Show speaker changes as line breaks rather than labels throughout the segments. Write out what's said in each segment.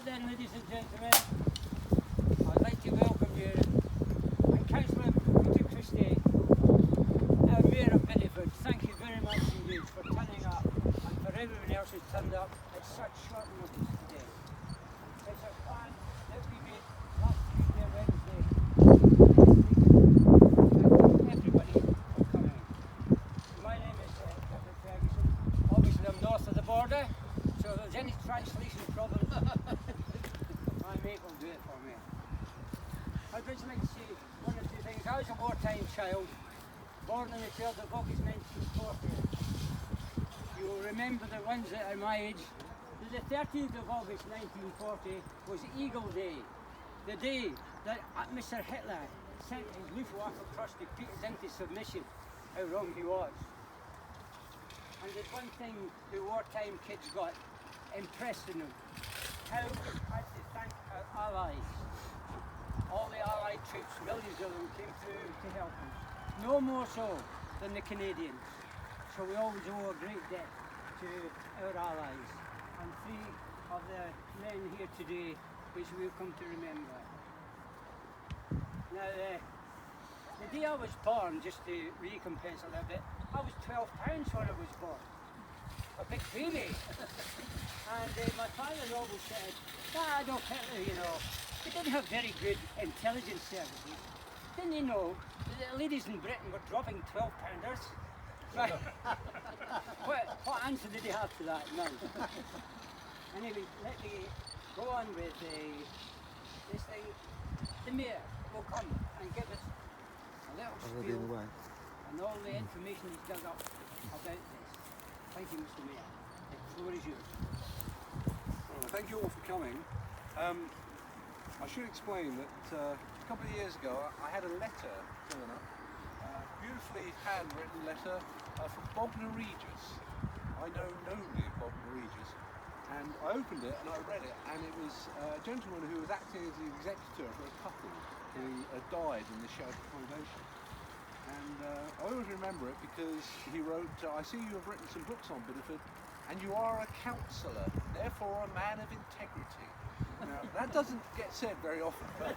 Right then, ladies and gentlemen, I'd like to welcome you and Councillor Peter Christie, our Mayor of Bideford. Thank you very much indeed for turning up and for everyone else who's turned up at such short notice today. It's a plan that we made last Tuesday and Wednesday. Thank everybody for coming. My name is Captain Ferguson. Obviously I'm north of the border, so if there's any translation problems, my mate will do it for me. I'd just like to say one or two things. I was a wartime child, born on the 12th of August 1940. You will remember the ones that are my age. The 13th of August 1940 was Eagle Day, the day that Mr. Hitler sent his Luftwaffe across to beat us into submission. How wrong he was. And there's one thing the wartime kids got impressed in them. How we had to thank our allies. All the allied troops, millions of them, came through to help us. No more so than the Canadians. So we always owe a great debt to our allies. And three of the men here today, which we've come to remember. Now, the day I was born, just to recompense a little bit, I was 12 pounds when I was born. A big baby. And my father always said, Adolf Hitler, you know, they didn't have very good intelligence services. Didn't you know that the ladies in Britain were dropping 12-pounders? Right. What answer did he have to that? None. Anyway, let me go on with this thing. The Mayor will come and give us a little spiel and all the information he's dug up about this. Thank you, Mr. Mayor. The floor is yours.
Well, thank you all for coming. I should explain that a couple of years ago I had a letter turn up, a beautifully handwritten letter from Bognor Regis. I know nobody at Bognor Regis, and I opened it and I read it, and it was a gentleman who was acting as the executor for a couple who had died in the shelter accommodation. And I always remember it because he wrote, I see you have written some books on Bideford, and you are a counsellor, therefore a man of integrity. Now, that doesn't get said very often, but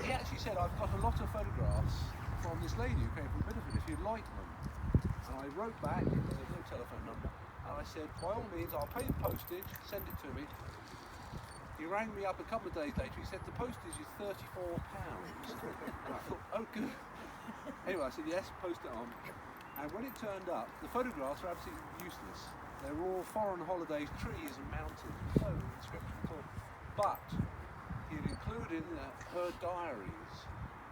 he actually said, I've got a lot of photographs from this lady who came from Bideford, if you'd like them. And I wrote back, there's no telephone number, and I said, by all means, I'll pay the postage, send it to me. He rang me up a couple of days later, he said, the postage is £34. And I thought, oh good. Anyway, I said, yes, post it on. And when it turned up, the photographs were absolutely useless. They were all foreign holidays, trees and mountains, no inscription at all. But he had included her diaries.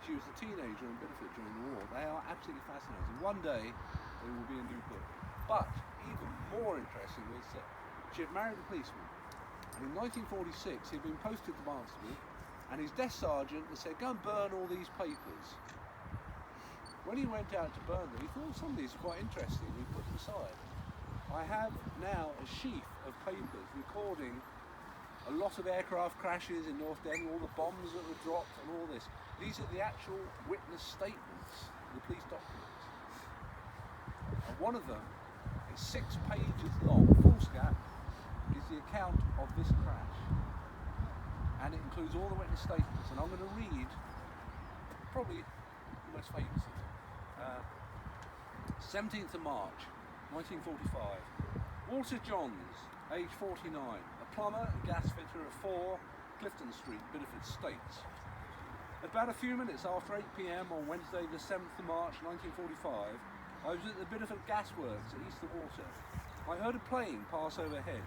She was a teenager in Bideford during the war. They are absolutely fascinating. One day, they will be a new book. But even more interesting was that she had married a policeman. And in 1946, he'd been posted to Barnstable, and his desk sergeant had said, go and burn all these papers. When he went out to burn them, he thought some of these are quite interesting. He put them aside. I have now a sheaf of papers recording a lot of aircraft crashes in North Devon, all the bombs that were dropped and all this. These are the actual witness statements, the police documents. And one of them is 6 pages long, foolscap, is the account of this crash. And it includes all the witness statements. And I'm going to read probably the most famous of them. 17th of March, 1945. Walter Johns, age 49, a plumber and gas fitter of 4 Clifton Street, Bideford, states. About a few minutes after 8 p.m. on Wednesday the 7th of March 1945, I was at the Bideford Gasworks at Easter Water. I heard a plane pass overhead.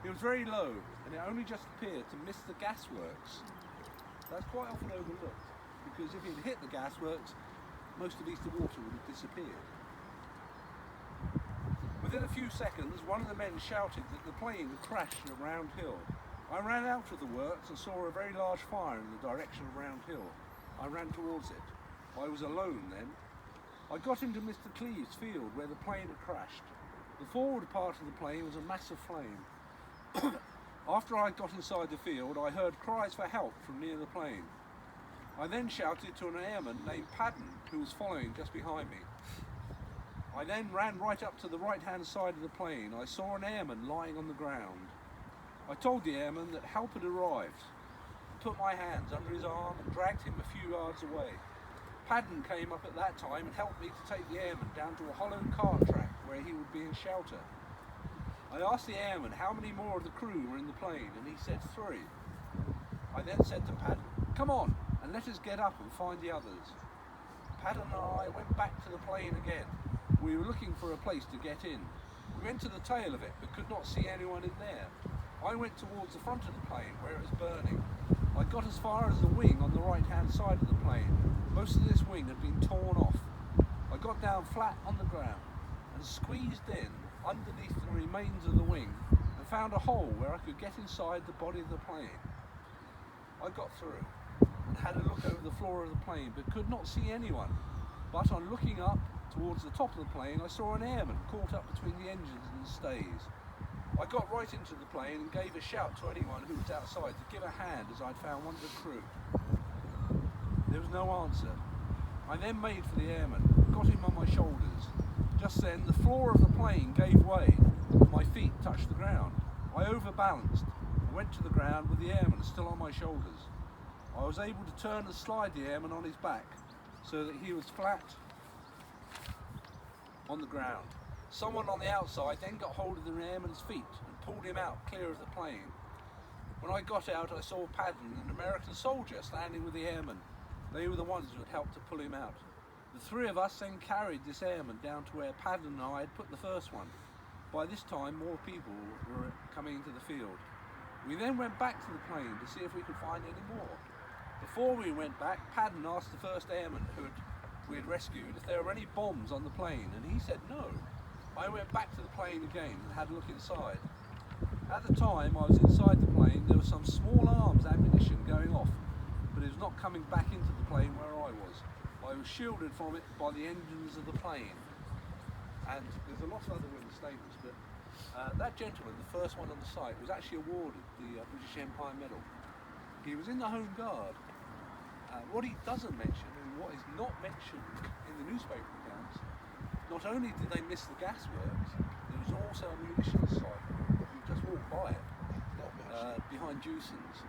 It was very low and it only just appeared to miss the gasworks. That's quite often overlooked because if it hit the gasworks, most of Easter Water would have disappeared. Within a few seconds, one of the men shouted that the plane had crashed at Round Hill. I ran out of the works and saw a very large fire in the direction of Round Hill. I ran towards it. I was alone then. I got into Mr. Cleeve's field where the plane had crashed. The forward part of the plane was a mass of flame. After I got inside the field, I heard cries for help from near the plane. I then shouted to an airman named Padden, who was following just behind me. I then ran right up to the right-hand side of the plane. I saw an airman lying on the ground. I told the airman that help had arrived. I put my hands under his arm and dragged him a few yards away. Padden came up at that time and helped me to take the airman down to a hollow cart track where he would be in shelter. I asked the airman how many more of the crew were in the plane, and he said 3. I then said to Padden, "Come on, and let us get up and find the others." Padden and I went back to the plane again. We were looking for a place to get in. We went to the tail of it, but could not see anyone in there. I went towards the front of the plane, where it was burning. I got as far as the wing on the right-hand side of the plane. Most of this wing had been torn off. I got down flat on the ground and squeezed in underneath the remains of the wing and found a hole where I could get inside the body of the plane. I got through and had a look over the floor of the plane, but could not see anyone. But on looking up towards the top of the plane, I saw an airman caught up between the engines and the stays. I got right into the plane and gave a shout to anyone who was outside to give a hand, as I'd found one of the crew. There was no answer. I then made for the airman, got him on my shoulders. Just then the floor of the plane gave way and my feet touched the ground. I overbalanced and went to the ground with the airman still on my shoulders. I was able to turn and slide the airman on his back so that he was flat on the ground. Someone on the outside then got hold of the airman's feet and pulled him out clear of the plane. When I got out, I saw Padden, an American soldier, standing with the airman. They were the ones who had helped to pull him out. The 3 of us then carried this airman down to where Padden and I had put the first one. By this time, more people were coming into the field. We then went back to the plane to see if we could find any more. Before we went back, Padden asked the first airman we had rescued if there were any bombs on the plane, and he said no. I went back to the plane again and had a look inside. At the time I was inside the plane, there was some small arms ammunition going off, but it was not coming back into the plane where I was. I was shielded from it by the engines of the plane. And there's a lot of other witness statements, but that gentleman, the first one on the site, was actually awarded the British Empire Medal. He was in the Home Guard. What he doesn't mention, and what is not mentioned in the newspaper accounts, not only did they miss the gasworks, there was also a munitions site. You just walk by it, behind Jewson's.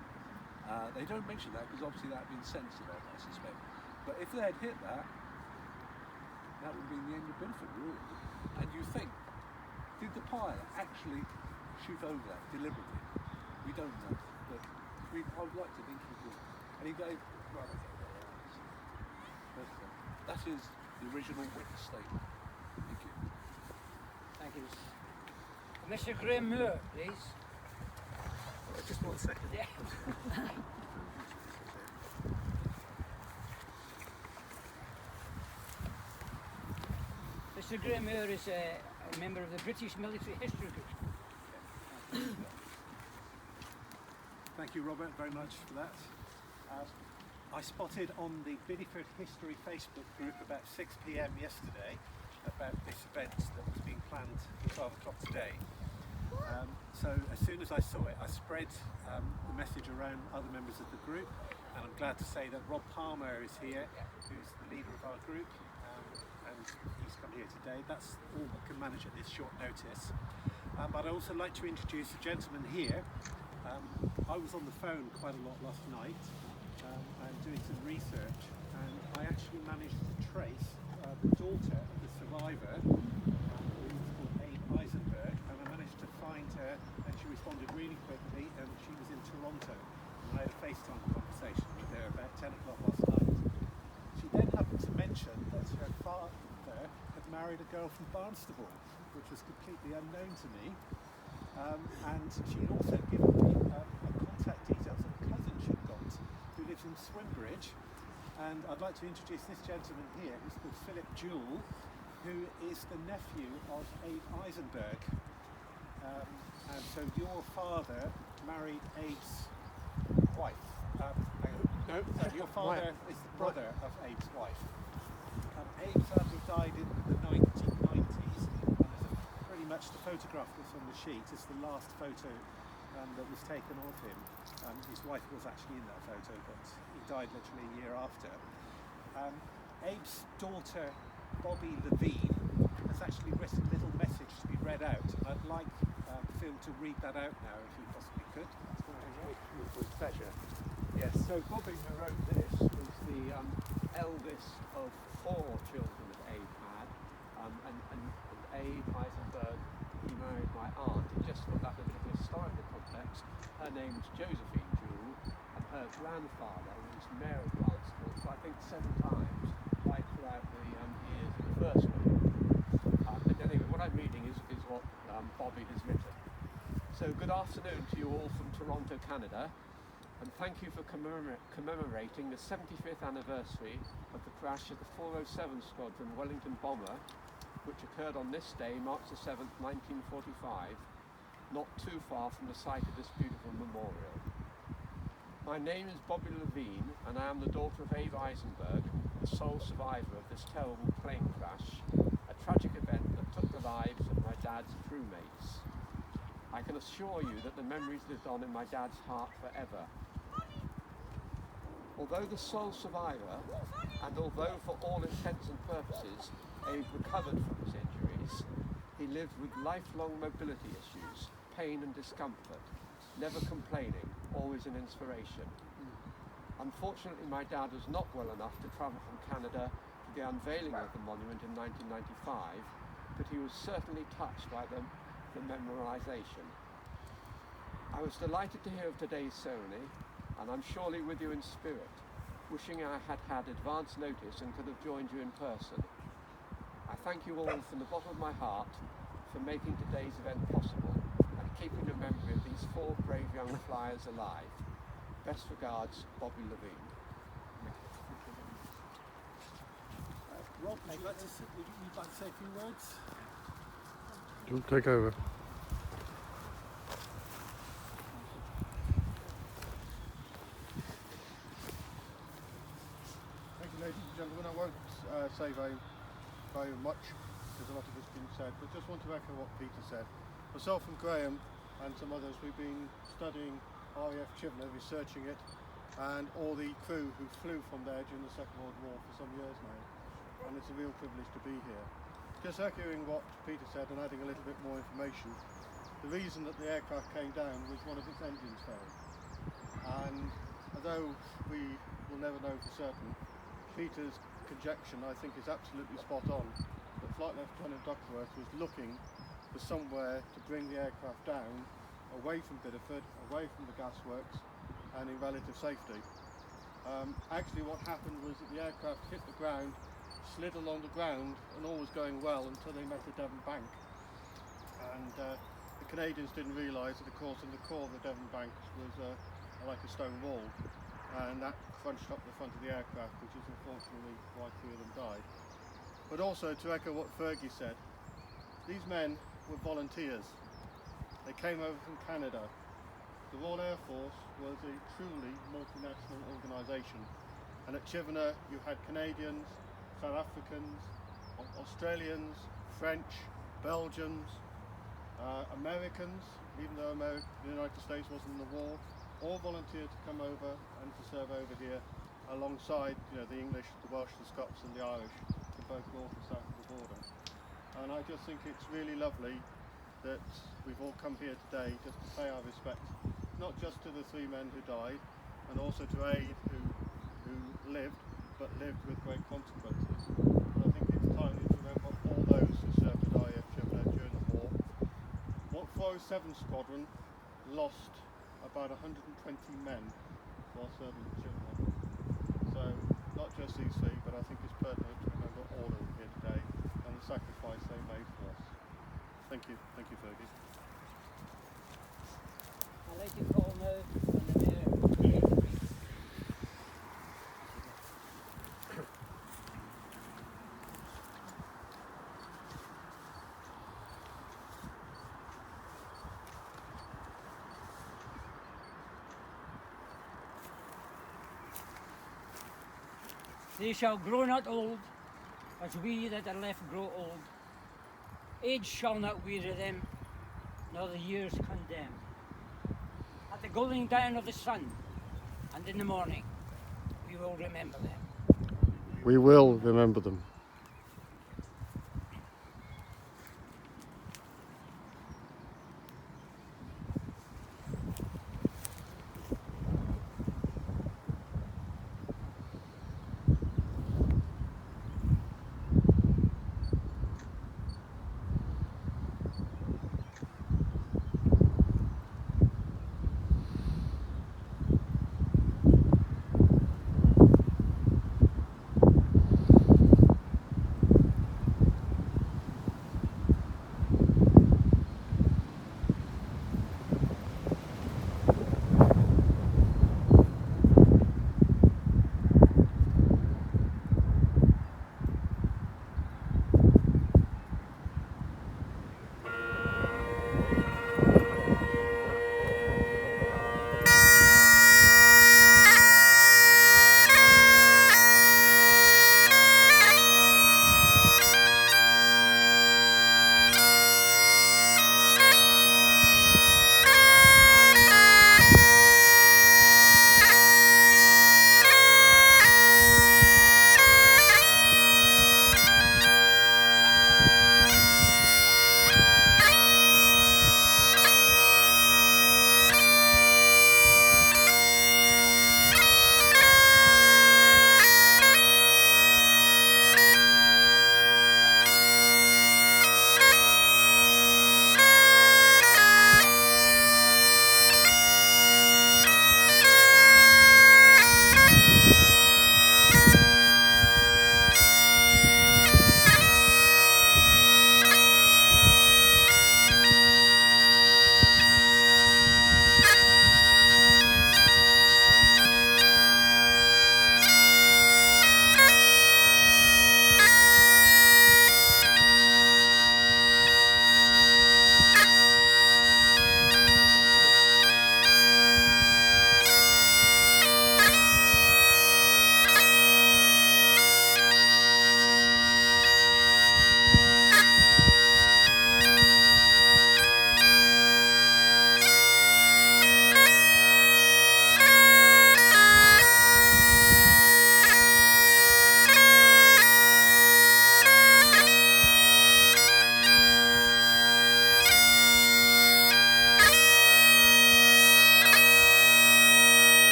They don't mention that because obviously that had been censored, I suspect. But if they had hit that, that would have been the end of Bideford, really. And you think, did the pilot actually shoot over that deliberately? We don't know, but I would like to think he did. And he gave, well, but that is the original witness statement. Thank you.
Thank you. Mr. Graham Moore, please.
Just 1 second.
Yeah. Mr. Graham Moore is a member of the British Military History Group.
Thank you, Robert, very much for that. I spotted on the Bideford History Facebook group about 6 p.m. yesterday about this event that was being planned for 12 o'clock today. So as soon as I saw it, I spread the message around other members of the group, and I'm glad to say that Rob Palmer is here, who's the leader of our group, and he's come here today. That's all I can manage at this short notice. But I'd also like to introduce a gentleman here. I was on the phone quite a lot last night and doing some research, and I actually managed to trace the daughter of the survivor, who was called Ade IZENBERG, and I managed to find her, and she responded really quickly, and she was in Toronto, and I had a FaceTime conversation with her about 10 o'clock last night. She then happened to mention that her father had married a girl from Barnstable, which was completely unknown to me, and she had also given me contact details of a cousin she'd got who lives in Swimbridge, and I'd like to introduce this gentleman here, who's called Philip Jewell, who is the nephew of Ade IZENBERG. And so your father married Ade's wife. Your father is the brother of Ade's wife. Ade sadly died in the 1990s, and pretty much the photograph that's on the sheet is the last photo that was taken of him. His wife was actually in that photo, but he died literally a year after. Abe's daughter, Bobby Levine, has actually written a little message to be read out. I'd like feel to read that out now if you possibly could.
With pleasure. Yes, so Bobby who wrote this was the eldest of 4 children that Ade had, and Ade IZENBERG, he married my aunt. And just for that a bit of historical context, her name's Josephine Jewell, and her grandfather was Mayor of Barnstable, so I think 7 times right throughout the years of the First World War. But anyway, what I'm reading is what Bobby has written. So good afternoon to you all from Toronto, Canada, and thank you for commemorating the 75th anniversary of the crash of the 407 Squadron Wellington bomber, which occurred on this day, March the 7th, 1945, not too far from the site of this beautiful memorial. My name is Bobby Levine, and I am the daughter of Ade IZENBERG, the sole survivor of this terrible plane crash, a tragic event that took the lives of my dad's crewmates. I can assure you that the memories lived on in my dad's heart forever. Although the sole survivor, and although for all intents and purposes Ade recovered from his injuries, he lived with lifelong mobility issues, pain and discomfort, never complaining, always an inspiration. Unfortunately, my dad was not well enough to travel from Canada to the unveiling of the monument in 1995, but he was certainly touched by the memorialisation. I was delighted to hear of today's ceremony, and I'm surely with you in spirit, wishing I had had advance notice and could have joined you in person. I thank you all from the bottom of my heart for making today's event possible and keeping the memory of these 4 brave young flyers alive. Best regards, Bobby Levine.
Rob, would you like to say a few words?
You'll take over.
Thank you, ladies and gentlemen. I won't say very much because a lot of it's been said, but just want to echo what Peter said. Myself and Graham and some others, we've been studying R.A.F. Chivenor, researching it, and all the crew who flew from there during the Second World War for some years now, and it's a real privilege to be here. Just echoing what Peter said and adding a little bit more information, the reason that the aircraft came down was one of its engines failed. And although we will never know for certain, Peter's conjecture, I think, is absolutely spot on, that Flight Lieutenant Duckworth was looking for somewhere to bring the aircraft down, away from Bideford, away from the gasworks, and in relative safety. Actually what happened was that the aircraft hit the ground, slid along the ground, and all was going well until they met the Devon bank. And the Canadians didn't realise that, of course, in the core of the Devon bank was like a stone wall, and that crunched up the front of the aircraft, which is unfortunately why 3 of them died. But also, to echo what Fergie said, these men were volunteers. They came over from Canada. The Royal Air Force was a truly multinational organisation, and at Chivenor you had Canadians, South Africans, Australians, French, Belgians, Americans, even though the United States wasn't in the war, all volunteered to come over and to serve over here alongside, the English, the Welsh, the Scots and the Irish from both north and south of the border. And I just think it's really lovely that we've all come here today just to pay our respect, not just to the 3 men who died, and also to Ade who lived, but lived with great consequences. And I think it's timely to remember all those who served at R.A.F. Chivenor during the war. What 407 Squadron lost about 120 men while serving at Chivenor. So not just these 3, but I think it's pertinent to remember all of them here today and the sacrifice they made for us. Thank you, Fergie.
I'd like to call now on the Mayor. They shall grow not old, as we that are left grow old. Age shall not weary them, nor the years condemn. At the going down of the sun, and in the morning, we will remember them.
We will remember them.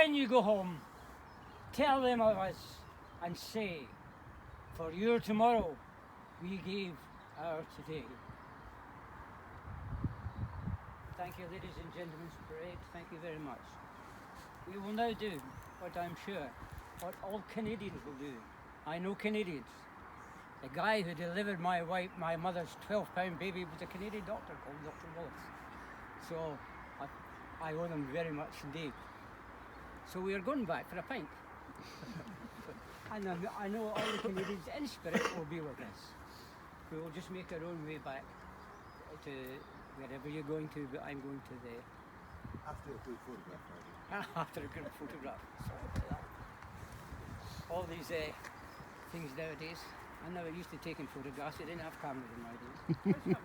when you go home, tell them of us and say, for your tomorrow, we gave our today. Thank you, ladies and gentlemen, parade. Thank you very much. We will now do what I'm sure what all Canadians will do. I know Canadians. The guy who delivered my mother's 12-pound baby was a Canadian doctor called Dr. Wallace. So I owe them very much indeed. So we are going back for a pint. And I know all the Canadians in spirit will be with us. We will just make our own way back to wherever you're going to, but I'm going to the...
After a good photograph, maybe.
After a good photograph. Sorry about that. All these things nowadays. I never used to taking photographs. They didn't have cameras in my days.